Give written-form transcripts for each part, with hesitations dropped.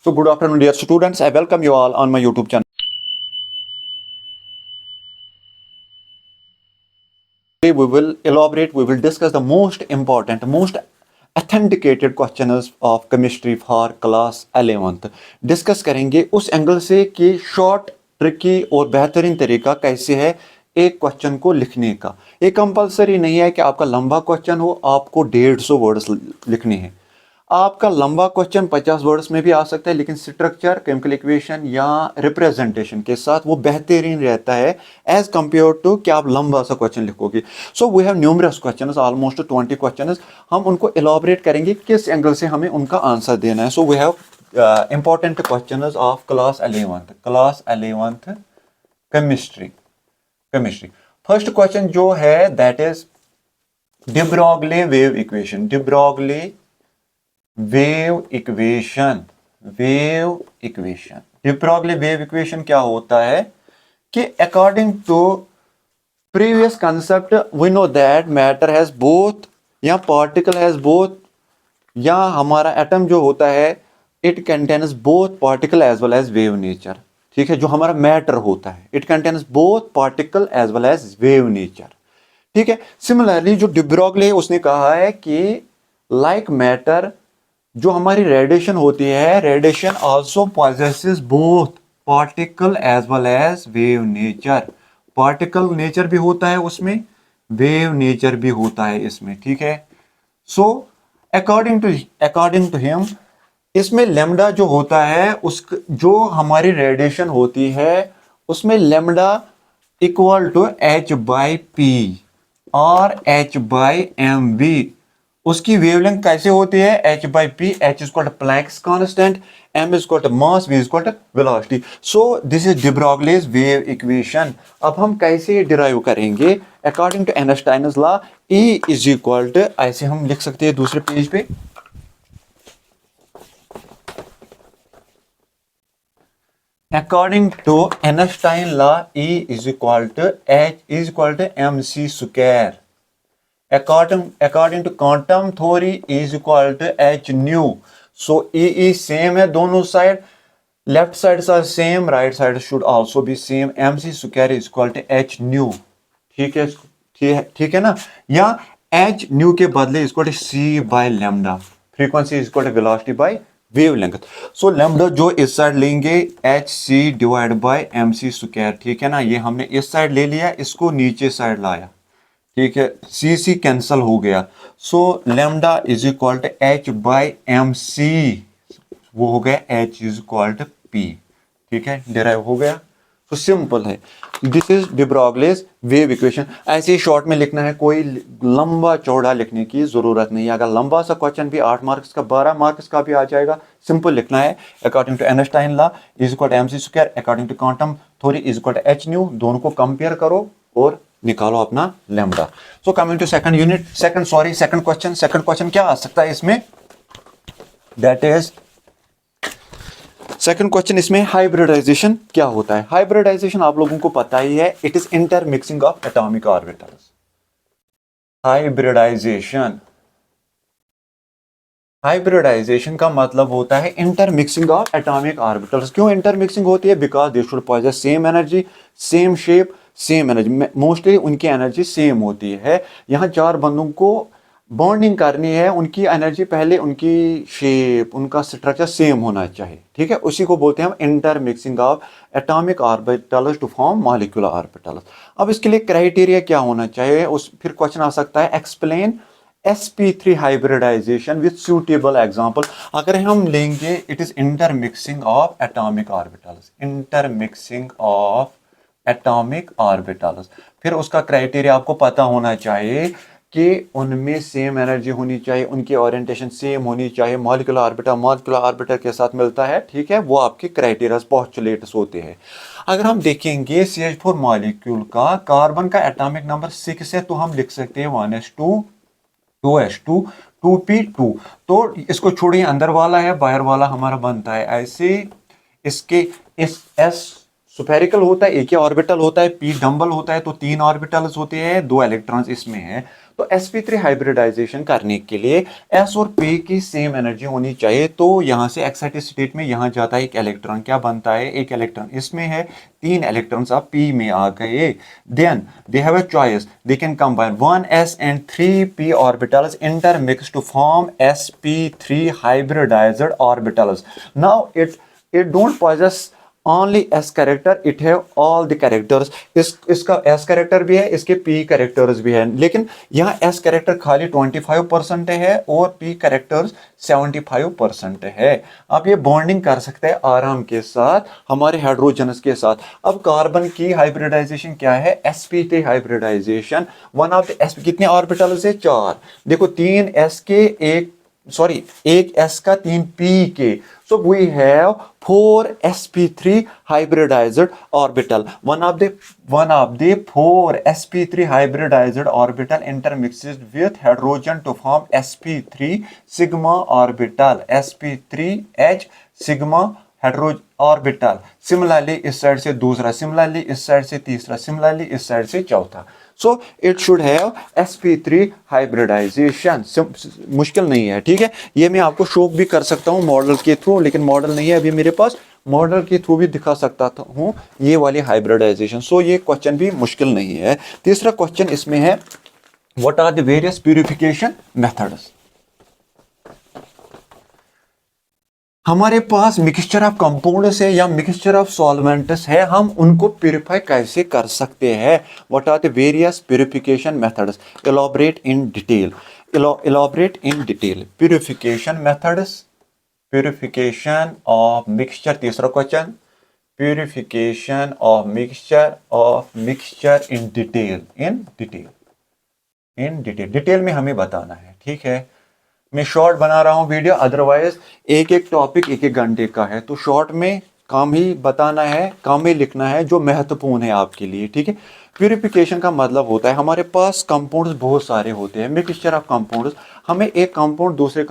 So good afternoon dear students, I welcome you all on my YouTube channel. Today we will discuss the most important, most authenticated questions of chemistry for class 11th. Discuss करेंगे उस angle से कि short, tricky और बेहतरीन तरीका कैसे है एक क्वेश्चन को लिखने का। ये कंपलसरी नहीं है कि आपका लंबा क्वेश्चन हो, आपको 150 वर्ड्स लिखने हैं। आपका लंबा क्वेश्चन 50 वर्ड्स में भी आ सकता है, लेकिन स्ट्रक्चर, केमिकल इक्वेशन या रिप्रेजेंटेशन के साथ वो बेहतरीन रहता है एज कंपेयर टू कि आप लंबा सा क्वेश्चन लिखोगे। So we have numerous questions, almost 20 questions. हम उनको एलाबोरेट करेंगे किस एंगल से हमें उनका आंसर देना है। So we have important questions of class 11th chemistry. First question जो है that is de Broglie wave equation. de Broglie wave equation. de Broglie wave equation क्या होता है कि according to previous concept we know that matter has both या particle has both या हमारा atom जो होता है it contains both particle as well as wave nature. ठीक है, जो हमारा मैटर होता है it contains both particle as well as wave nature. ठीक है, सिमिलरली जो de Broglie उसने कहा है कि लाइक मैटर जो हमारी रेडिएशन होती है, radiation also possesses both particle as well as wave nature. Particle nature भी होता है उसमें, वेव नेचर भी होता है इसमें। ठीक है, सो अकॉर्डिंग टू हिम इसमें लेमडा जो होता है उस जो हमारी रेडिएशन होती है उसमें lambda equal to h by p और h बाई एम बी। उसकी वेवलेंथ कैसे होती है, h by p, h is called Planck's constant, m is called mass, v is called velocity. So this is de Broglie's wave equation. अब हम कैसे derive करेंगे according to Einstein's law, E is equal to, ऐसे हम लिख सकते हैं दूसरे पेज पे, according to Einstein law E is equal to H is equal to mc square. According to quantum theory E is equal to h nu. So E is same है दोनों side, left sides are same, right side should also be same. mc square is equal to h nu. ठीक है, ठीक है ना, या h nu के बदले इसको c by lambda, frequency is equal to velocity by wavelength. So lambda जो इस साइड लेंगे h c divide by m c square. ठीक है ना, ये हमने इस साइड ले लिया, इसको नीचे साइड लाया। ठीक है, सी सी कैंसल हो गया। So lambda is equal to h by m c, वो हो गया h is equal to p. ठीक है, डिराइव हो गया। तो सिंपल है, this is de Broglie's wave equation. ऐसे ही शॉर्ट में लिखना है, कोई लंबा चौड़ा लिखने की जरूरत नहीं है। अगर लंबा सा क्वेश्चन भी 8 मार्क्स का, 12 मार्क्स का भी आ जाएगा, सिंपल लिखना है according to Einstein law is equal to m c square, according to quantum theory is equal to h nu. दोनों को कंपेयर करो और निकालो अपना lambda. So coming to second question क्या आ सकता है इसमें, दैट इज सेकंड क्वेश्चन। इसमें हाइब्रिडाइजेशन क्या होता है। हाइब्रिडाइजेशन आप लोगों को पता ही है, it is intermixing of atomic orbitals. Hybridization का मतलब होता है इंटरमिक्सिंग ऑफ एटॉमिक ऑर्बिटल्स। क्यों इंटरमिक्सिंग होती है, because they should possess same energy, same shape, same energy. Mostly उनकी एनर्जी सेम होती है। यहाँ चार बंदों को बॉन्डिंग करनी है, उनकी एनर्जी पहले, उनकी शेप, उनका स्ट्रक्चर सेम होना चाहिए। ठीक है, उसी को बोलते हैं हम intermixing of atomic orbitals to form molecular orbitals. अब इसके लिए क्राइटेरिया क्या होना चाहिए, उस फिर क्वेश्चन आ सकता है explain sp3 hybridization with suitable example. अगर हम लेंगे it is intermixing of atomic orbitals, intermixing of atomic orbitals, फिर उसका क्राइटेरिया आपको पता होना चाहिए कि उनमें सेम एनर्जी होनी चाहिए, उनकी ओरिएंटेशन सेम होनी चाहिए, मॉलिक्यूलर ऑर्बिटर के साथ मिलता है। ठीक है, वो आपके क्राइटेरिया पोस्टुलेट्स होते हैं। अगर हम देखेंगे CH4 मॉलिक्यूल का कार्बन का एटॉमिक नंबर 6 है, तो हम लिख सकते हैं 1s2 2s2 2p2। तो इसको छोड़िए, अंदर वाला है, बाहर वाला हमारा बनता है ऐसे। इसके इस s स्फेरिकल होता है, एक ही ऑर्बिटल होता है, p डंबल होता है, तो 3 ऑर्बिटल्स होते हैं, 2 इलेक्ट्रॉन्स इसमें है। तो sp3 हाइब्रिडाइजेशन करने के लिए s और p की सेम एनर्जी होनी चाहिए। तो यहां से एक्साइटेड स्टेट में यहां जाता है एक इलेक्ट्रॉन, क्या बनता है, एक इलेक्ट्रॉन, इसमें है 3 इलेक्ट्रॉन्स अब p में आ गए। Then they have a choice, they can combine 1s and 3p orbitals intermix to form sp3 hybridized orbitals. Now it don't possess only s character, it have all the characters। इसका s character भी है, इसके p characters भी है, लेकिन यहाँ s character खाली 25% है और p characters 75% है। आप ये बॉन्डिंग कर सकते हैं आराम के साथ हमारे हाइड्रोजन्स के साथ। अब कार्बन की हाइब्रिडाइजेशन क्या है, sp3 hybridization. One of the sp कितने ऑर्बिटल्स है, 4। देखो 3 s के एक s का 3 p के, so we have 4 sp3 hybridized orbital। one of the 4 sp3 hybridized orbital intermixes with hydrogen to form sp3 sigma orbital, sp3h sigma hydrogen orbital। Similarly इस side से दूसरा, सिमिलरली इस साइड से तीसरा, सिमिलरली इस side से चौथा। So it should have sp3 hybridization. मुश्किल नहीं है, ठीक है। ये मैं आपको शो भी कर सकता हूँ मॉडल के थ्रू, लेकिन मॉडल नहीं है अभी मेरे पास, मॉडल के थ्रू भी दिखा सकता हूँ ये वाली हाइब्रिडाइजेशन। सो ये क्वेश्चन भी मुश्किल नहीं है। तीसरा क्वेश्चन इसमें है, what are the various purification methods. हमारे पास मिक्सचर ऑफ कंपाउंड्स है या मिक्सचर ऑफ सॉल्वेंट्स है, हम उनको प्यूरिफाई कैसे कर सकते हैं। What are the various purification methods, elaborate in detail, elaborate in detail. Purification methods, purification of mixture, तीसरा question, purification of mixture in detail, in detail, in detail, detail में हमें बताना है, ठीक है। मैं शॉर्ट बना रहा हूं वीडियो, अदरवाइज एक एक टॉपिक एक एक घंटे का है, तो शॉर्ट में काम ही बताना है, काम ही लिखना है जो महत्वपूर्ण है आपके लिए, ठीक है। प्यूरिफिकेशन का मतलब होता है हमारे पास कंपाउंड्स बहुत सारे होते हैं, मिक्सचर ऑफ कंपाउंड्स। हमें एक कंपाउंड दूसरे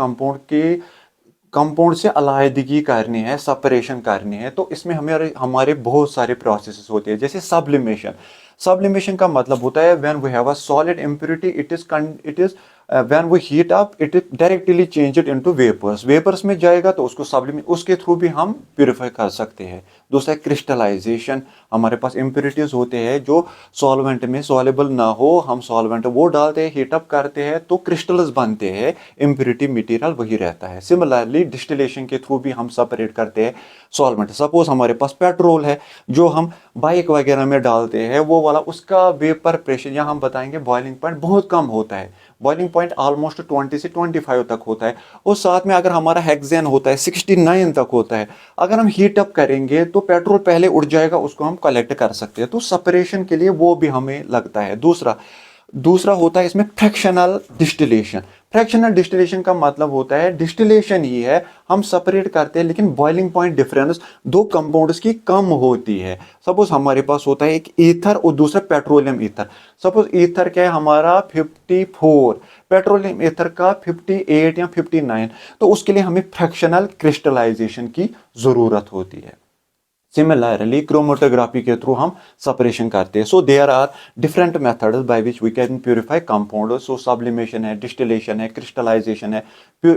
कंपाउंड से अलहदगी करनी है, सेपरेशन करनी है, तो इसमें हमारे बहुत सारे प्रोसेसेस होते हैं, जैसे सब्लिमेशन। सब्लिमेशन का मतलब होता है when we have a solid impurity, it is when we heat up it directly change it into vapours, vapours में जाएगा तो उसको सब्लिमेट, उसके थ्रू भी हम प्यूरिफाई कर सकते हैं। दूसरा क्रिस्टलाइजेशन, हमारे पास इम्प्योरिटीज होते हैं जो सॉल्वेंट में सॉल्युबल ना हो, हम सॉल्वेंट वो डालते हैं, हीट अप करते हैं तो क्रिस्टल्स बनते हैं, इम्प्योरिटी मटेरियल वही रहता है। सिमिलरली डिस्टिलेशन के थ्रू भी हम सेपरेट करते हैं सॉल्वेंट। सपोज हमारे पास पेट्रोल है जो हम बाइक वगैरह में डालते हैं, वो वाला उसका वेपर प्रेशर, या हम बताएंगे बॉइलिंग पॉइंट बहुत कम होता है, बॉइलिंग पॉइंट ऑलमोस्ट 20 से 25 तक होता है, और साथ में अगर हमारा हेक्सेन होता है 69 तक होता है। अगर हम हीट अप करेंगे तो पेट्रोल पहले उड़ जाएगा, उसको हम कलेक्ट कर सकते हैं, तो सेपरेशन के लिए वो भी हमें लगता है। दूसरा होता है इसमें फ्रैक्शनल डिस्टिलेशन। फ्रैक्शनल डिस्टिलेशन का मतलब होता है डिस्टिलेशन ही है, हम सेपरेट करते हैं लेकिन बॉइलिंग पॉइंट डिफरेंस दो कंपाउंड्स की कम होती है। सपोज हमारे पास होता है एक ईथर और दूसरा पेट्रोलियम ईथर। सपोज ईथर क्या है हमारा 54, पेट्रोलियम ईथर का 58 या 59, तो उसके लिए हमें फ्रैक्शनल क्रिस्टलाइजेशन की जरूरत होती है। सिमिलरली क्रोमेटोग्राफी के थ्रू हम सेपरेशन करते हैं। So there are different methods by which we can purify compound. So sublimation है, डिस्टिलेशन है, क्रिस्टलाइजेशन है,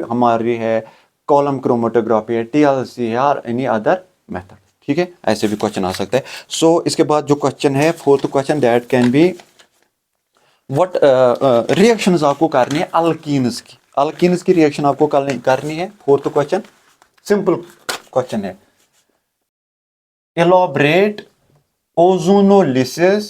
हमारी है कॉलम क्रोमेटोग्राफी है, टीएलसी है, और एनी अदर मेथड, ठीक है। ऐसे भी क्वेश्चन आ सकता है। सो इसके बाद जो क्वेश्चन है, fourth question, that can be what reactions आपको करनी है अल्कीन्स की, अल्कीन्स की रिएक्शन आपको करनी है। फोर्थ क्वेश्चन सिंपल क्वेश्चन है, elaborate ozonolysis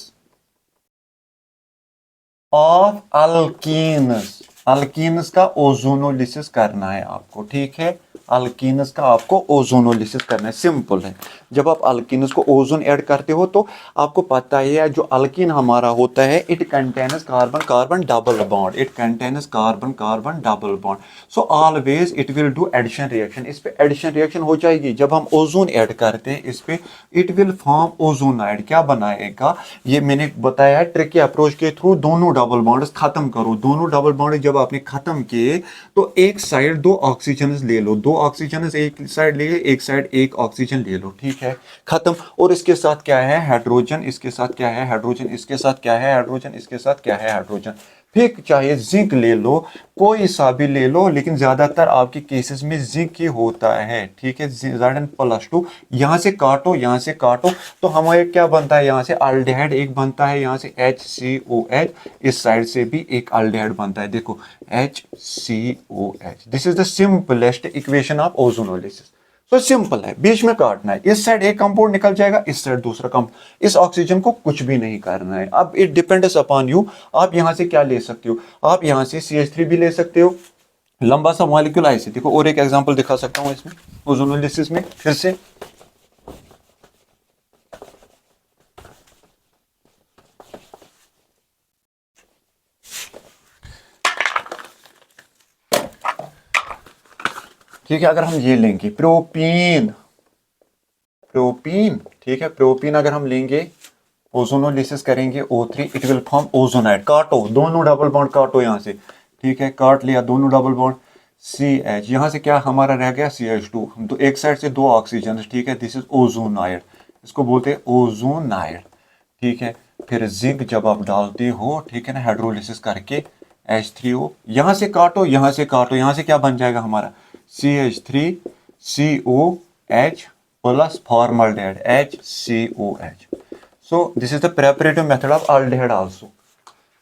of alkenes। Alkenes का ओजोनोलिसिस करना है आपको, ठीक है। अल्कीन्स का आपको ओजोनोलिसिस करना है, सिंपल है। जब आप अल्कीन्स को ओजोन ऐड करते हो तो आपको पता ही है जो अल्कीन हमारा होता है, it contains carbon carbon double bond, it contains carbon carbon double bond. So always it will do addition reaction, इस पे एडिशन रिएक्शन हो जाएगी। जब हम ओजोन ऐड करते हैं इस पे, इट विल फॉर्म ओजोनाइड, क्या बनाएगा, ये मैंने बताया है ट्रिकी अप्रोच के थ्रू, दोनों डबल बॉन्ड्स खत्म करो। दोनों डबल बॉन्ड जब आपने खत्म किए तो एक साइड दो ऑक्सीजन ले लो, दो ऑक्सीजन एक साइड ले, एक साइड एक ऑक्सीजन ले लो, ठीक है, खत्म। और इसके साथ क्या है, हाइड्रोजन, इसके साथ क्या है, हाइड्रोजन, इसके साथ क्या है, हाइड्रोजन, इसके साथ क्या है, हाइड्रोजन। फिर चाहे जिंक ले लो, कोई सा भी ले लो, लेकिन ज्यादातर आपके केसेस में जिंक ही होता है, ठीक है। Zn+2 यहाँ से काटो, यहाँ से काटो, तो हमारे क्या बनता है, यहाँ से अल्डिहाइड एक बनता है, यहाँ से HCOH, इस साइड से भी एक अल्डिहाइड बनता है, देखो HCOH। This is the simplest equation of ozonolysis. तो सिंपल है, बीच में काटना है, इस साइड एक कंपाउंड निकल जाएगा, इस साइड दूसरा कंपाउंड, इस ऑक्सीजन को कुछ भी नहीं करना है। अब इट डिपेंड्स अपॉन यू, आप यहां से क्या ले सकते हो, आप यहां से CH3 भी ले सकते हो, लंबा सा मॉलिक्यूल ऐसे, देखो और एक एग्जांपल दिखा सकता हूं इसमें ओजोनोलिसिस में फिर से। ठीक है, अगर हम ये लेंगे प्रोपीन, प्रोपीन, ठीक है, प्रोपीन अगर हम लेंगे, ओजोनोलिसिस करेंगे O3, it will form ozonide. काटो, दोनों डबल बॉन्ड काटो यहां से, ठीक है, काट लिया दोनों डबल बॉन्ड, CH, यहां से क्या हमारा रह गया CH2, तो एक साइड से दो ऑक्सीजन, ठीक है, दिस इज ओजोनाइड, इसको बोलते हैं ओजोनाइड, ठीक है। फिर जिंक जब आप डालते हो, ठीक है ना, हाइड्रोलिसिस करके H3O, यहां से काटो, यहां से काटो, यहां से क्या बन जाएगा हमारा CH3COH plus formaldehyde HCOH। So this is the preparative method of aldehyde also.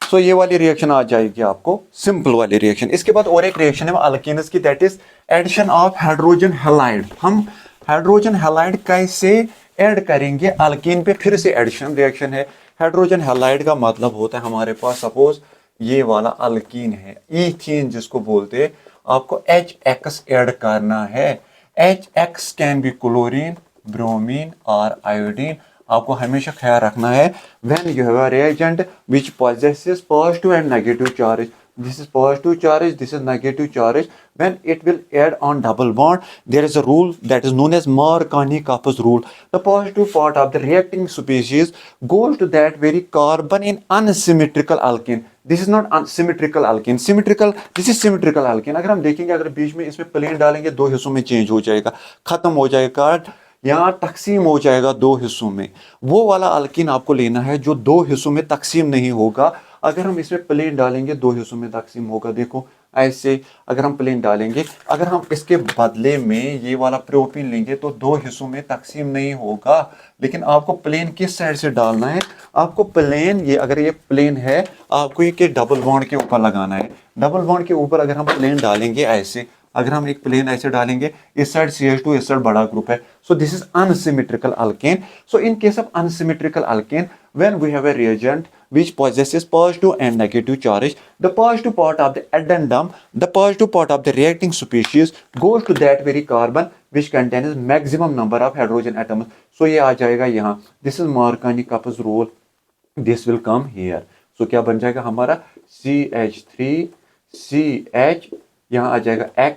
So ये वाली रिएक्शन आ जाएगी आपको, सिंपल वाली रिएक्शन। इसके बाद और एक रिएक्शन है अल्केन्स की, that is addition of hydrogen halide. हम हाइड्रोजन हैलाइड कैसे ऐड करेंगे अल्केन पे, फिर से एडिशन रिएक्शन है। हाइड्रोजन हैलाइड का मतलब होता है हमारे पास, सपोज ये वाला अल्कीन है, ईथीन जिसको बोलते हैं, आपको HX ऐड करना है। HX can be chlorine, bromine और आयोडीन। आपको हमेशा ख्याल रखना है, when you have a reagent which possesses positive and negative charge, this is positive charge, this is negative charge, when it will add on double bond, there is a rule that is known as Markovnik's rule. The positive part of the reacting species goes to that very carbon in unsymmetrical alkene. This is not unsymmetrical alkene, symmetrical, this is symmetrical alkene। अगर हम देखेंगे, अगर बीच में इसमें plane डालेंगे, दो हिस्सों में चेंज हो जाएगा, खत्म हो जाएगा, यहाँ तकसीम हो जाएगा दो हिस्सों में। वो वाला अल्कीन आपको लेना है जो दो हिस्सों में तकसीम नहीं होगा। अगर हम इसमें प्लेन डालेंगे, दो हिस्सों में तकसीम होगा, देखो ऐसे अगर हम प्लेन डालेंगे, अगर हम इसके बदले में ये वाला प्रोपीन लेंगे तो दो हिस्सों में तकसीम नहीं होगा। लेकिन आपको प्लेन किस साइड से डालना है, आपको प्लेन, ये अगर ये प्लेन है, आपको ये डबल बॉन्ड के ऊपर लगाना है। डबल बॉन्ड के ऊपर अगर हम प्लेन डालेंगे ऐसे, अगर हम एक प्लेन ऐसे डालेंगे, इस साइड CH2, इस साइड बड़ा ग्रुप है, so this is unsymmetrical alkene. So in case of unsymmetrical alkene, when we have a reagent which possesses positive and negative charge, the positive part of the addendum, the positive part of the reacting species goes to that very carbon which contains maximum number of hydrogen atoms. So ये आ जाएगा यहाँ, this is Markovnik's rule, this will come here. So क्या बन जाएगा हमारा CH3CH, यहाँ आ जाएगा X,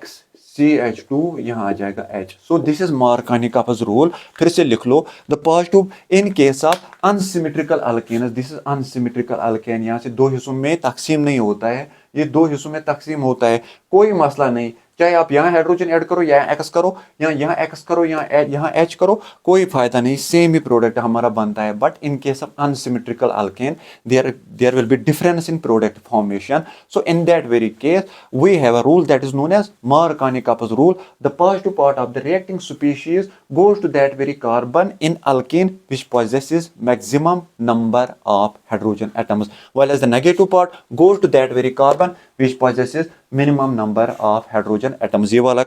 CH2, यहाँ आ जाएगा H। So this is Markovnik's rule. फिर से लिख लो, the positive in case of unsymmetrical alkene, this is unsymmetrical alkene, यहाँ से दो हिस्सों में तकसीम नहीं होता है, ये दो हिस्सों में तकसीम होता है, कोई मसला नहीं, चाहे आप यहाँ हाइड्रोजन ऐड करो, यहाँ एक्स करो, यहाँ एक्स करो, यहाँ एच करो, कोई फायदा नहीं, सेम ही प्रोडक्ट हमारा बनता है। But in case of unsymmetrical alkene, there will be difference in product formation. So in that very case we have a rule that is known as Markovnik's rule. The positive part of the reacting species goes to that very carbon in alkene which possesses maximum number of hydrogen atoms, while as the negative part goes to that very carbon which possesses minimum number of hydrogen atoms। ये वाला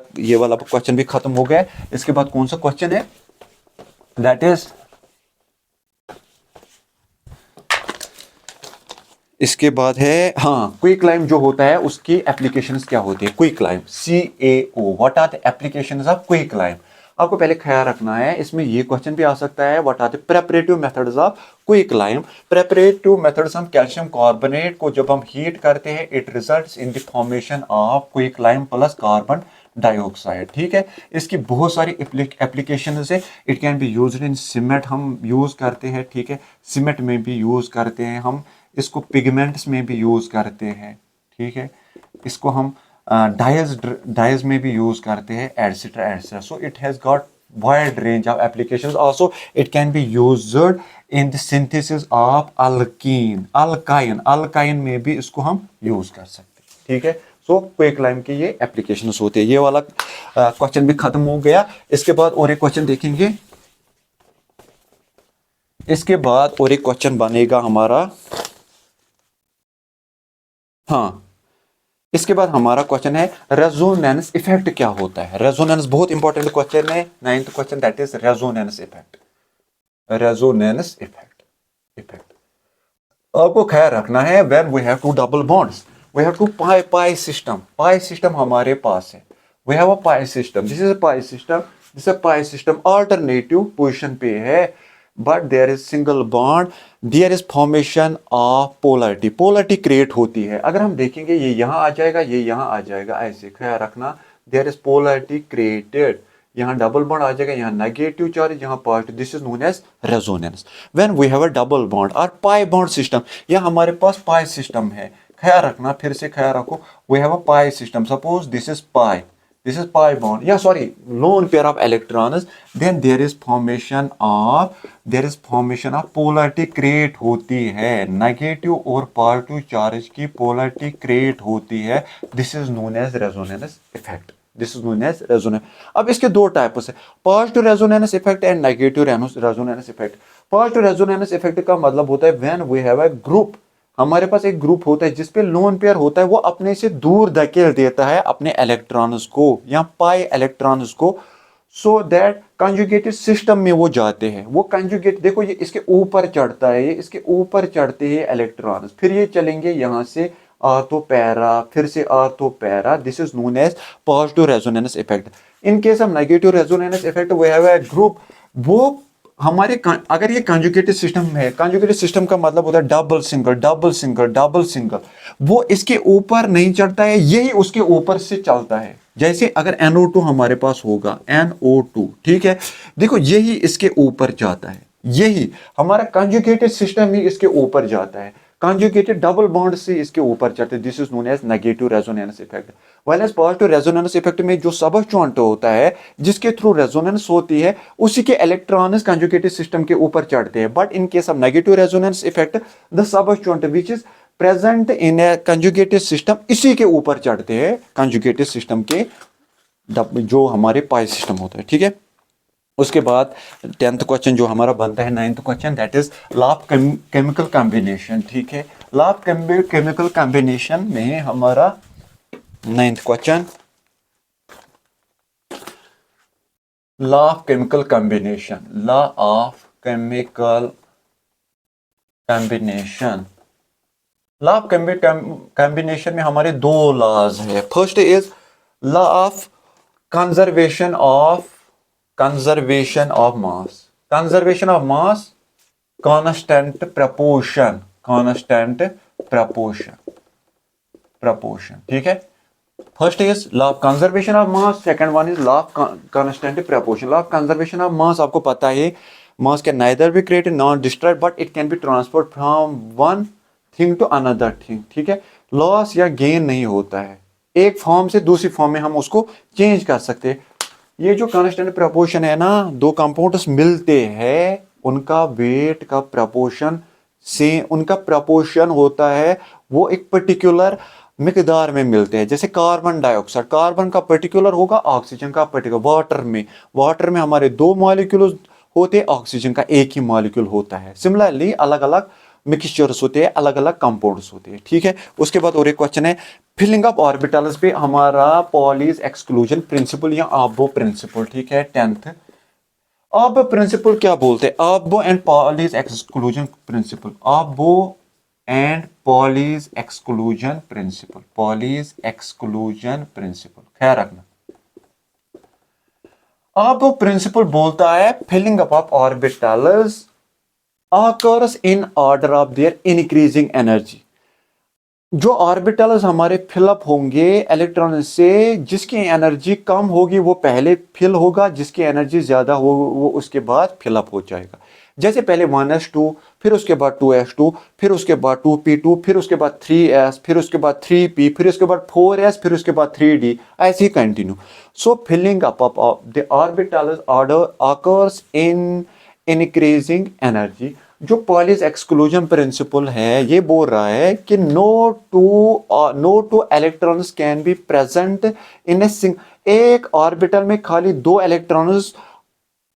question भी खत्म हो गया। इसके बाद कौन सा क्वेश्चन है, दैट इज, इसके बाद है, हाँ, क्विकलाइम जो होता है उसकी एप्लीकेशंस क्या होती है। Quicklime, CaO, what are the applications of quicklime. आपको पहले ख्याल रखना है, इसमें ये क्वेश्चन भी आ सकता है, what are the preparative methods of quicklime. Preparative methods, हम कैल्शियम कार्बोनेट को जब हम हीट करते हैं, it results in the formation of quicklime plus carbon dioxide, ठीक है। इसकी बहुत सारी एप्लीकेशन है। It can be used in cement, हम यूज करते हैं, ठीक है, सीमेंट में भी यूज करते हैं हम, इसको पिगमेंट्स में भी यूज करते हैं, ठीक है, इसको हम डाइज में भी यूज करते हैं, etcetera etcetera. So it has got wide range of applications. Also, it can be used in the synthesis of alkyne में भी इसको हम यूज कर सकते हैं, ठीक है। सो क्विकलाइम के ये एप्लीकेशंस होते हैं। ये वाला क्वेश्चन भी खत्म हो गया। इसके बाद और एक क्वेश्चन देखेंगे। इसके बाद और एक क्वेश्चन बनेगा हमारा, हाँ, इसके बाद हमारा क्वेश्चन है रेजोनेंस इफेक्ट क्या होता है। रेजोनेंस बहुत इंपॉर्टेंट क्वेश्चन है, 9th question, that is resonance effect. Resonance effect आपको ख्याल रखना है, when we have two double bonds we have two pi system हमारे पास है। We have a pi system, this is a pi system alternative position पे है, but there is single bond, there is formation of polarity create होती है। अगर हम देखेंगे ये यहां आ जाएगा, ये यहां आ जाएगा, ऐसे ख्याल रखना, देयर इज पोलरिटी क्रिएटेड, यहाँ डबल बॉन्ड आ जाएगा, यहाँ नेगेटिव चार्ज, यहाँ positive, this is known as resonance. When we have a double bond और पाई बॉन्ड सिस्टम, या हमारे पास पाई सिस्टम है, ख्याल रखना, फिर से ख्याल रखो, we have a pi system, suppose this is pi bond, या sorry lone pair of electrons, then there is formation of polarity create होती है, नेगेटिव और पॉजिटिव चार्ज की पोलरिटी क्रिएट होती है, this is known as resonance effect. This is known as resonance. अब इसके दो टाइप्स है, positive resonance effect and negative resonance effect. Positive resonance effect का मतलब होता है when we have a group, हमारे पास एक ग्रुप होता है जिसपे लोन पेयर होता है, वो अपने से दूर धकेल देता है अपने इलेक्ट्रॉन्स को या पाई इलेक्ट्रॉन्स को, सो दैट कंजुगेटेड सिस्टम में वो जाते हैं। वो कंजुगेट, देखो ये इसके ऊपर चढ़ता है, ये इसके ऊपर चढ़ते हैं इलेक्ट्रॉन्स, फिर ये चलेंगे यहाँ से आर्थो पैरा, फिर से ortho para, this is known as positive resonance effect. In case of negative resonance effect we have a group, वो हमारे अगर ये कंजुगेटेड सिस्टम है, कंजुगेटेड सिस्टम का मतलब होता है डबल सिंगल, वो इसके ऊपर नहीं चढ़ता है, यही उसके ऊपर से चलता है। जैसे अगर NO2 हमारे पास होगा, NO2, ठीक है, देखो यही इसके ऊपर जाता है, यही हमारा कंजुगेटेड सिस्टम ही इसके ऊपर जाता है, कंजुगेटेड डबल बॉन्ड से इसके ऊपर चढ़ते, this is known as negative resonance effect. Whiles positive resonance effect में जो सबस्टिट्यूएंट होता है जिसके थ्रू रेजोनेंस होती है, उसी के इलेक्ट्रॉन्स कंजुगेटेड सिस्टम के ऊपर चढ़ते हैं, but in case of negative resonance effect the substituent which is present in a conjugated system इसी के ऊपर चढ़ते हैं, कंजुगेटेड सिस्टम के जो हमारे पाई सिस्टम होता है, ठीक है। उसके बाद 10th क्वेश्चन जो हमारा बनता है, 9th question, that is law of chemical combination, ठीक है। लॉ ऑफ केमिकल कॉम्बिनेशन में हमारा 9th question, law of chemical combination, law of chemical combination, law of combination में हमारे दो लॉज है। First is law of conservation of mass, constant proportion, ठीक है। First is law of conservation of mass, second one is law of constant proportion. Law of conservation of mass आपको पता है, मास can neither be created not destroyed, but it can be transferred from one thing to another thing, ठीक है। Loss या gain नहीं होता है, एक फॉर्म से दूसरी फॉर्म में हम उसको चेंज कर सकते हैं। ये जो कांस्टेंट प्रपोर्शन है ना, दो कंपाउंड्स मिलते हैं, उनका वेट का प्रपोर्शन से, उनका प्रपोर्शन होता है वो एक पर्टिकुलर मिकदार में मिलते हैं। जैसे कार्बन डाइऑक्साइड, कार्बन का पर्टिकुलर होगा, ऑक्सीजन का पर्टिकुलर। वाटर में हमारे दो मॉलिक्यूल होते हैं, ऑक्सीजन का एक ही मॉलिक्यूल होता है। सिमिलरली अलग अलग मिक्सचर्स होते हैं, अलग अलग कंपाउंड्स होते हैं, ठीक है। उसके बाद और एक क्वेश्चन है फिलिंग अप ऑर्बिटल्स पे हमारा पॉलीज एक्सक्लूजन प्रिंसिपल या आबो प्रिंसिपल, ठीक है। 10th आबो प्रिंसिपल क्या बोलते हैं, Aufbau and Pauli's exclusion principle, Aufbau and Pauli's exclusion principle, ख्याल रखना। आबो प्रिंसिपल बोलता है filling up of orbitals occurs in order of their increasing energy। जो ऑर्बिटल्स हमारे फिलअप होंगे इलेक्ट्रॉन से, जिसकी एनर्जी कम होगी वो पहले फिल होगा, जिसकी एनर्जी ज्यादा हो वो उसके बाद फिलअप हो जाएगा। जैसे पहले 1s2, फिर उसके बाद 2s2, फिर उसके बाद 2p2, फिर उसके बाद 3s, फिर उसके बाद 3p, फिर उसके बाद 4s, फिर उसके बाद 3d, ऐसे ही continue. So filling up of the orbitals order occurs in increasing energy. जो पॉलिस एक्सक्लूजन प्रिंसिपल है ये बोल रहा है कि no two electrons can be present in एक ऑर्बिटल में खाली दो इलेक्ट्रॉन्स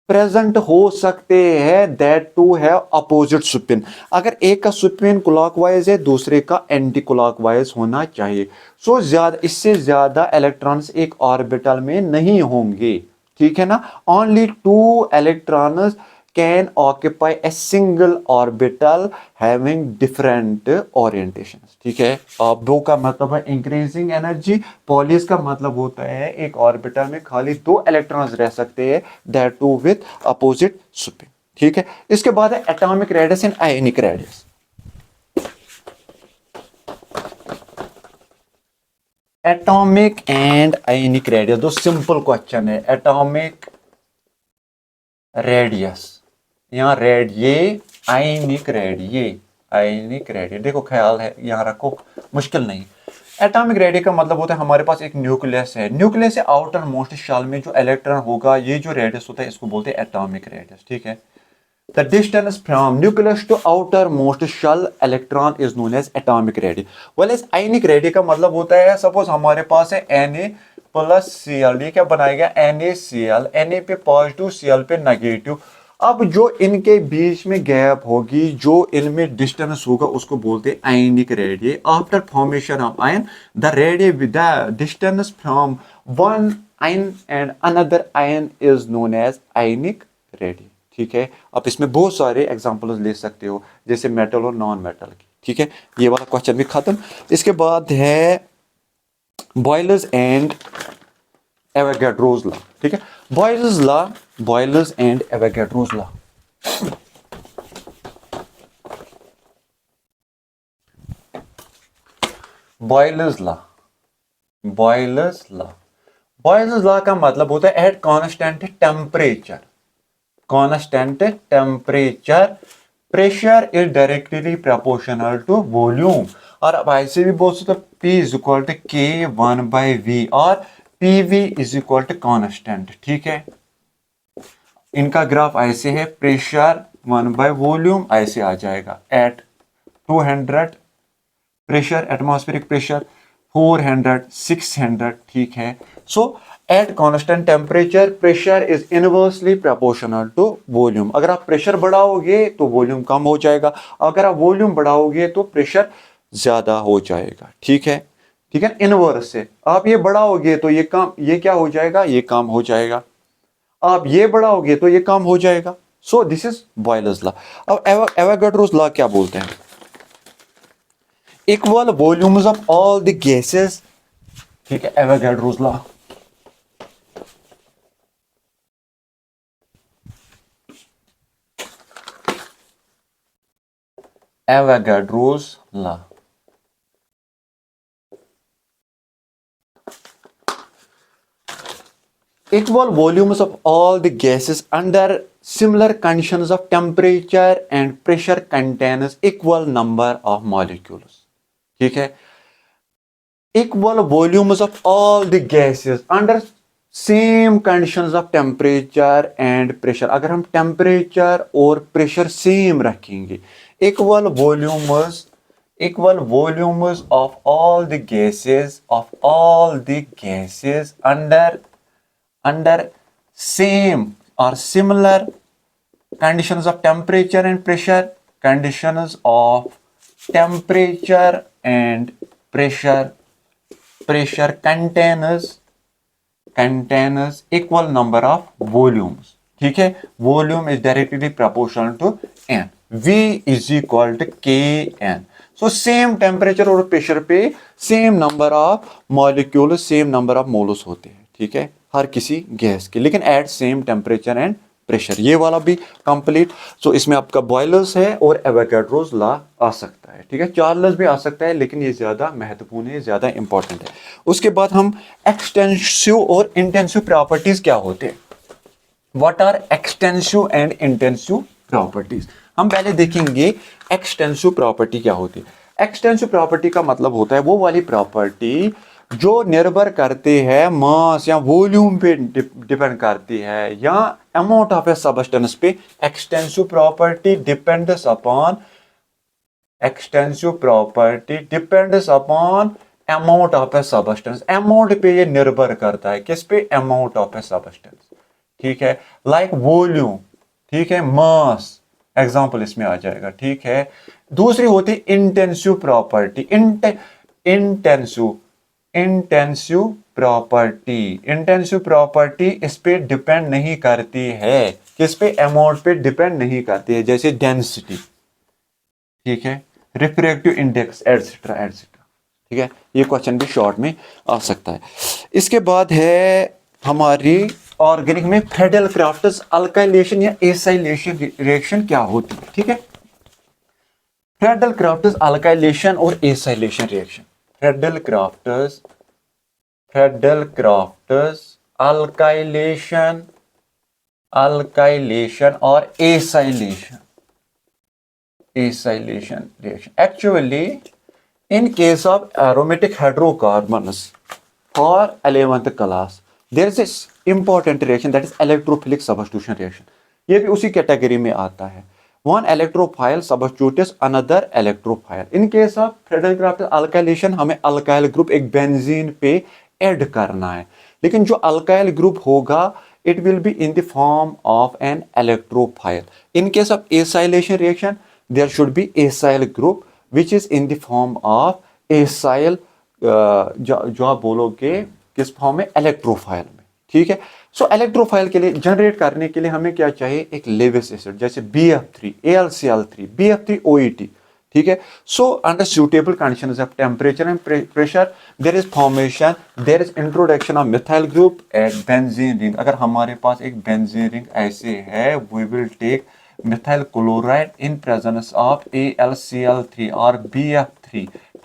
प्रेजेंट हो सकते हैं दैट टू है अपोजिट स्पिन. अगर एक का स्पिन क्लॉकवाइज है दूसरे का एंटी क्लॉकवाइज होना चाहिए. सो ज्यादा इससे ज्यादा इलेक्ट्रॉन्स एक ऑर्बिटल में नहीं होंगे. ठीक है ना. Only two electrons can occupy a single orbital having different orientations. ठीक है. अब दो का मतलब है इंक्रीजिंग एनर्जी. पॉलिस का मतलब होता है एक ऑर्बिटल में खाली दो इलेक्ट्रॉन्स रह सकते हैं that two with opposite spin. ठीक है. इसके बाद है atomic radius and ionic radius. Atomic and ionic radius दो सिंपल क्वेश्चन है. एटॉमिक रेडियस यहाँ रेड ये आयनिक रेडियस देखो ख्याल है यहाँ रखो मुश्किल नहीं. एटॉमिक रेडियस का मतलब होता है हमारे पास एक न्यूक्लियस है. न्यूक्लियस से आउटर मोस्ट शेल में जो इलेक्ट्रॉन होगा ये जो रेडियस होता है इसको बोलते हैं एटॉमिक रेडियस. ठीक है. The distance from nucleus to outer most shell electron is known as atomic radius. Well इस आयनिक रेडियस का मतलब होता है सपोज हमारे पास है Na+Cl. ये क्या बनाएगा NaCl. Na पे पॉजिटिव Cl पे नेगेटिव. अब जो इनके बीच में गैप होगी जो इनमें डिस्टेंस होगा उसको बोलते हैं ionic radius. After formation of ion the radius with the distance from one ion and another ion is known as ionic radius. ठीक है. आप इसमें बहुत सारे एग्जांपल्स ले सकते हो जैसे मेटल और नॉन मेटल की. ठीक है. ये वाला क्वेश्चन भी खत्म. इसके बाद है बॉयलर्स एंड एवोगाड्रोस लॉ. ठीक है. Boyle's and Avogadro's law. Boyle's law का मतलब होता है at constant temperature pressure is directly proportional to volume. और अब ऐसे भी बोल सकते P is equal to K1/V और PV is equal to constant. ठीक है. इनका ग्राफ ऐसे है. प्रेशर 1/वॉल्यूम ऐसे आ जाएगा. At 200 pressure atmospheric pressure 400 600. ठीक है. So at constant temperature pressure is inversely proportional to volume. अगर आप प्रेशर बढ़ाओगे तो वॉल्यूम कम हो जाएगा. अगर आप वॉल्यूम बढ़ाओगे तो प्रेशर ज्यादा हो जाएगा. ठीक है. ठीक है. इनवर्स से आप ये बढ़ाओगे तो ये क्या हो जाएगा ये कम हो जाएगा. आप ये बढ़ाओगे तो ये कम हो जाएगा. सो दिस इज बॉयलर्स लॉ. अब एवोगाड्रोस लॉ क्या बोलते हैं. Equal volumes of all the gases. ठीक है. Avogadro's law. Avogadro's law. Equal volumes of all the gases under similar conditions of temperature and pressure contains equal number of molecules. ठीक है. Equal volumes of all the gases under same conditions of temperature and pressure. अगर हम temperature और pressure same रखेंगे equal volumes of all the gases under same or similar conditions of temperature and pressure contains equal number of volumes. ठीक है. Volume is directly proportional to n. V is equal to Kn. So same temperature और pressure पे same number of molecules, same number of moles होते हैं. ठीक है. हर किसी gas के लेकिन at same temperature and pressure. ये वाला भी कंप्लीट. सो इसमें आपका बॉयलर्स है और एवोगाड्रोस लॉ आ सकता है. ठीक है. चार्ल्स भी आ सकता है लेकिन ये ज्यादा महत्वपूर्ण है ज्यादा इंपॉर्टेंट है. उसके बाद हम एक्सटेंसिव और इंटेंसिव प्रॉपर्टीज क्या होते हैं. What are extensive and intensive properties. हम पहले देखेंगे एक्सटेंसिव प्रॉपर्टी क्या होती है। एक्सटेंसिव प्रॉपर्टी का मतलब होता है वो वाली प्रॉपर्टी जो निर्भर करती है मास या वॉल्यूम पे डिपेंड करती है या अमाउंट ऑफ ए सबस्टेंस पे। Extensive property depends upon amount of A substance. Amount पे ये निर्भर करता है, किस पे? अमाउंट ऑफ ए सबस्टेंस, ठीक है। लाइक वॉल्यूम, ठीक है, मास एग्जांपल इसमें आ जाएगा, ठीक है। दूसरी होती है intensive property. Intensive intensive property intensive property इस पे डिपेंड नहीं करती है, किस पे? अमाउंट पे डिपेंड नहीं करती है, जैसे डेंसिटी, ठीक है, रिफ्रैक्टिव इंडेक्स एटसेट्रा एटसेट्रा, ठीक है। ये क्वेश्चन भी शॉर्ट में आ सकता है। इसके बाद है हमारी ऑर्गेनिक में फ्रेडल क्राफ्ट्स अल्काइलेशन या एसाइलेशन रिएक्शन क्या होती है, ठीक है। फ्रेडल क्राफ्ट्स अल्काइलेशन और acylation reaction. Friedel crafts alkylation और acylation reaction. Actually, in case of aromatic hydrocarbons for 11th class, there is this important reaction that is electrophilic substitution reaction. ये भी उसी कैटेगरी में आता है। One electrophile substitutes another electrophile. In case of Friedel-Crafts alkylation, हमें alkyl group एक benzene पे add करना है, लेकिन जो अल्काइल ग्रुप होगा it will be in the form of an electrophile. In case of acylation reaction, there should be acyl group which is in the form of acyl, जो आप बोलोगे किस फॉर्म में? इलेक्ट्रोफाइल में, ठीक है। सो इलेक्ट्रोफाइल के लिए जनरेट करने के लिए हमें क्या चाहिए? एक लेविस एसिड, जैसे BF3 AlCl3 BF3 OET, ठीक है। So under suitable conditions of temperature and pressure there is introduction of methyl group at benzene ring. अगर हमारे पास एक बेंजीन रिंग ऐसे है, we will take methyl chloride in presence of AlCl3 or BF3,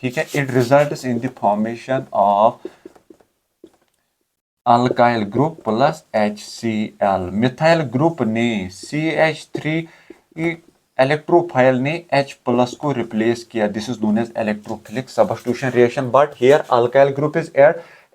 ठीक है। it results in the formation of alkyl group plus HCl। Methyl group ने CH3 electrophile ने H प्लस को रिप्लेस किया, this is known as electrophilic substitution reaction. But here alkyl group is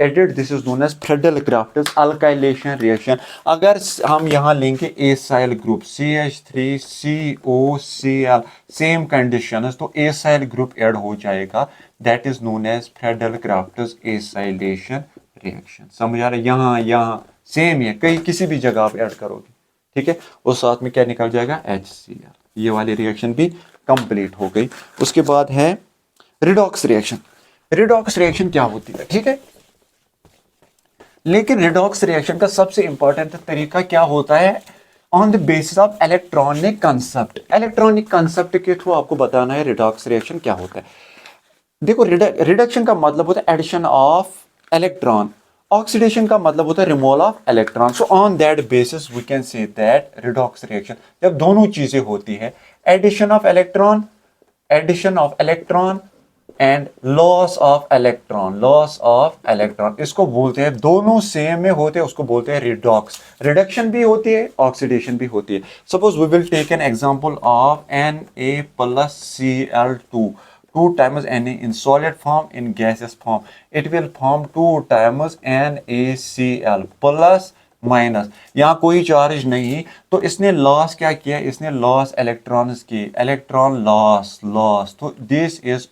added, this is known as Friedel-Crafts alkylation reaction। अगर हम यहाँ लेंगे acyl group CH3COCl same condition, तो acyl group add हो जाएगा, that is known as Friedel-Crafts acylation reaction. समझ आ रहा है? यहाँ सेम है, कहीं किसी भी जगह आप ऐड करोगे, ठीक है, और साथ में क्या निकल जाएगा? HCl। ये वाली रिएक्शन भी कंप्लीट हो गई। उसके बाद है रिडॉक्स रिएक्शन। रिडॉक्स रिएक्शन क्या होती है, ठीक है। लेकिन रिडॉक्स रिएक्शन का सबसे इंपॉर्टेंट तरीका क्या होता है? On the basis of electronic concept. Electronic concept के थ्रू आपको बताना है रिडॉक्स रिएक्शन क्या होता है। देखो, रिडक्शन का मतलब होता है एडिशन ऑफ इलेक्ट्रॉन, ऑक्सीडेशन का मतलब होता है removal of electron. So on that basis we can say that redox reaction, जब दोनों चीजें होती है, addition of electron and loss of electron, इसको बोलते हैं, दोनों सेम में होते हैं, उसको बोलते हैं रिडॉक्स। रिडक्शन भी होती है, ऑक्सीडेशन भी होती है। Suppose we will take an example of Na+Cl2, 2 times Na in solid form, in gaseous form it will form 2 times NaCl plus minus. यहाँ कोई चार्ज नहीं, तो इसने लॉस क्या किया? इसने लॉस इलेक्ट्रॉन्स की, इलेक्ट्रॉन लॉस, तो दिस इज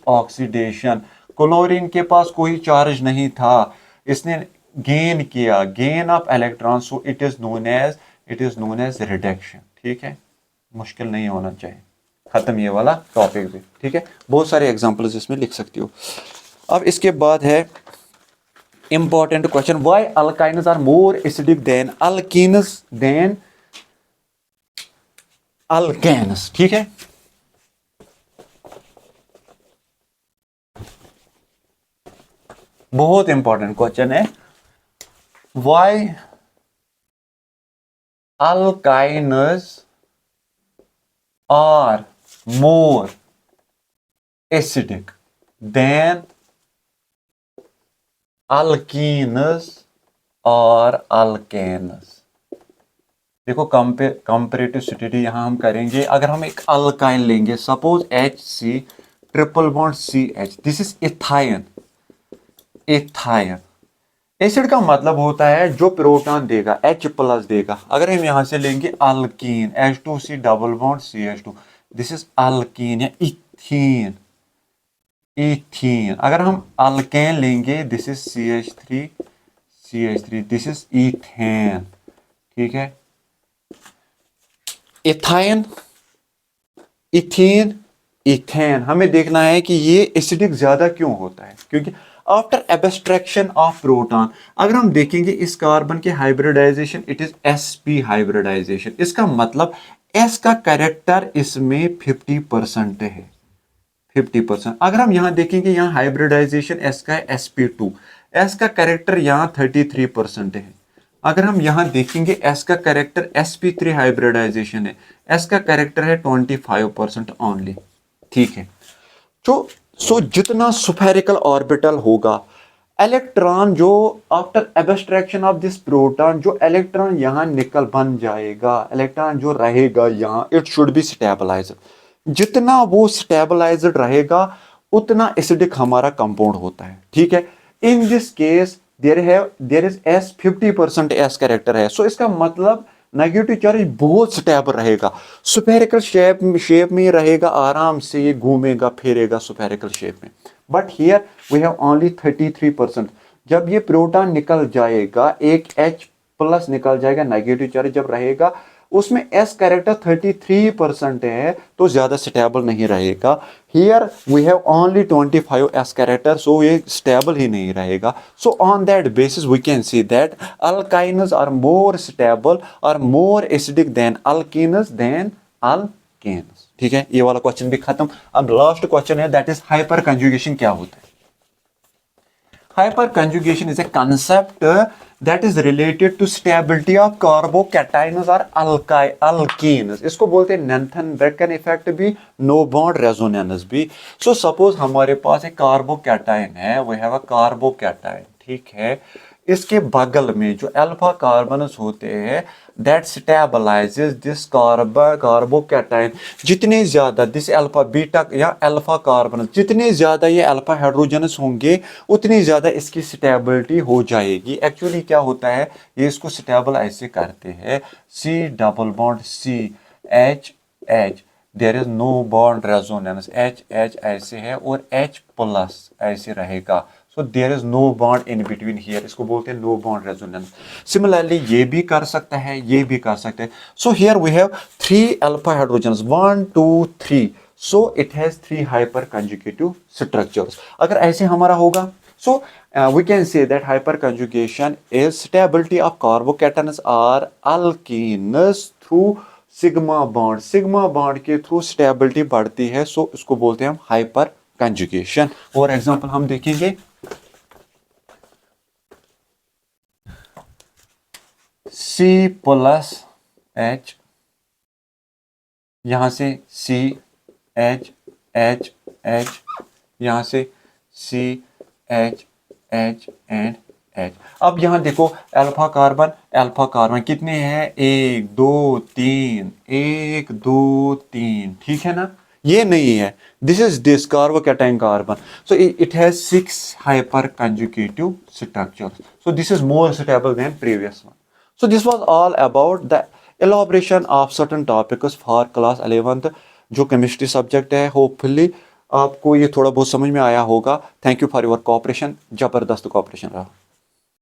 ऑक्सीडेशन। क्लोरीन के पास कोई चार्ज नहीं था, इसने गेन किया, gain of electron, so it is known as reduction, ठीक है। मुश्किल नहीं होना चाहिए। खत्म ये वाला टॉपिक भी, ठीक है। बहुत सारे एग्जांपल्स इसमें लिख सकती हो। अब इसके बाद है important question, why alkynes are more acidic than alkanes, ठीक है। बहुत इंपॉर्टेंट क्वेश्चन है, why alkynes are more acidic than alkenes or alkanes। देखो कंपेरेटिव स्टडी यहाँ हम करेंगे। अगर हम एक अल्काइन लेंगे, suppose HC triple bond CH, this is ethyne. Ethyne acid का मतलब होता है जो प्रोटॉन देगा H प्लस देगा। अगर हम यहां से लेंगे alkyne, H2C double bond CH2, this is alkyne या इथीन। इथीन अगर हम अल्केन लेंगे, this is CH3, this is ethane. ठीक है, इथाइन, इथीन, इथेन। हमें देखना है कि ये एसिडिक ज्यादा क्यों होता है, क्योंकि आफ्टर एब्स्ट्रैक्शन ऑफ प्रोटॉन, अगर हम देखेंगे इस कार्बन के hybridization, it is sp hybridization. इसका मतलब s का कैरेक्टर इसमें 50% है, 50%। अगर हम यहां देखेंगे, यहाँ हाइब्रिडाइजेशन s का है sp2, s का कैरेक्टर यहाँ 33% है। अगर हम यहां देखेंगे s का कैरेक्टर sp3 हाइब्रिडाइजेशन है, s का कैरेक्टर है 25% ओनली। ठीक है, तो सो जितना स्फेरिकल ऑर्बिटल होगा, इलेक्ट्रॉन जो after abstraction of this proton, जो इलेक्ट्रॉन यहां निकल बन जाएगा, इलेक्ट्रॉन जो रहेगा यहां, इट शुड बी स्टेबलाइज्ड। जितना वो स्टेबलाइज्ड रहेगा उतना एसिडिक हमारा कंपाउंड होता है। ठीक है, in this case there is S 50% S character है। सो इसका मतलब नेगेटिव चार्ज बहुत स्टेबल रहेगा, स्फेरिकल शेप में रहेगा, आराम से ये घूमेगा फिरेगा स्फेरिकल शेप में। But here we have only 33%। जब ये प्रोटॉन निकल जाएगा, एक H प्लस निकल जाएगा, नेगेटिव चार्ज जब रहेगा, उसमें S कैरेक्टर 33% है, तो ज्यादा स्टेबल नहीं रहेगा। Here we have only 25 S character, so ये स्टेबल ही नहीं रहेगा। So on that basis we can see that alkynes are more stable और more acidic than alkenes than alkanes. ठीक है, ये वाला क्वेश्चन भी खत्म। अब लास्ट क्वेश्चन है, दैट इज हाइपर कंजुगेशन क्या होता है। Hyperconjugation is a concept that is related to stability of carbocations or alkenes. इसको बोलते हैं नैन्थन-ब्रेकन इफेक्ट भी, नो बॉन्ड रेजोनेंस भी। सो सपोज हमारे पास एक कार्बोकैटायन है, वी हैव अ कार्बोकैटायन। ठीक है, इसके बगल में जो अल्फा कार्बन्स होते हैं, दैट स्टेबलाइजेस दिस कार्बोकैटायन। जितने ज्यादा दिस अल्फा बीटा या अल्फा कार्बन, जितने ज्यादा ये अल्फा हाइड्रोजन्स होंगे उतनी ज्यादा इसकी स्टेबिलिटी हो जाएगी। एक्चुअली क्या होता है, ये इसको स्टेबल ऐसे करते हैं, C double bond CH, there is no bond resonance, H ऐसे है और H प्लस ऐसे रहेगा। So there is no bond in between here, इसको बोलते हैं no bond resonance। Similarly ये भी कर सकता है, ये भी कर सकते हैं। So here we have 3 alpha hydrogens, 1 2 3, so it has 3 hyperconjugative structures। अगर ऐसे हमारा होगा, so we can say that hyperconjugation is stability of carbocations or alkenes through sigma bond. Sigma bond के थ्रू स्टेबिलिटी बढ़ती है, सो इसको बोलते हैं हम हाइपर कंजुगेशन। और एग्जांपल हम देखेंगे, C प्लस H, यहां से CH यहां से CH एंड H। अब यहां देखो अल्फा कार्बन कितने हैं, 1 2 3, 1 2 3। ठीक है ना, ये नहीं है, this is this carbocation carbon, so it has 6 hyper conjugative structures, so this is more stable then previous one. So this was all about the elaboration of certain topics for class 11th जो chemistry subject है। Hopefully आपको ये थोड़ा बहुत समझ में आया होगा। Thank you for your cooperation, जबरदस्त कोऑपरेशन रहा।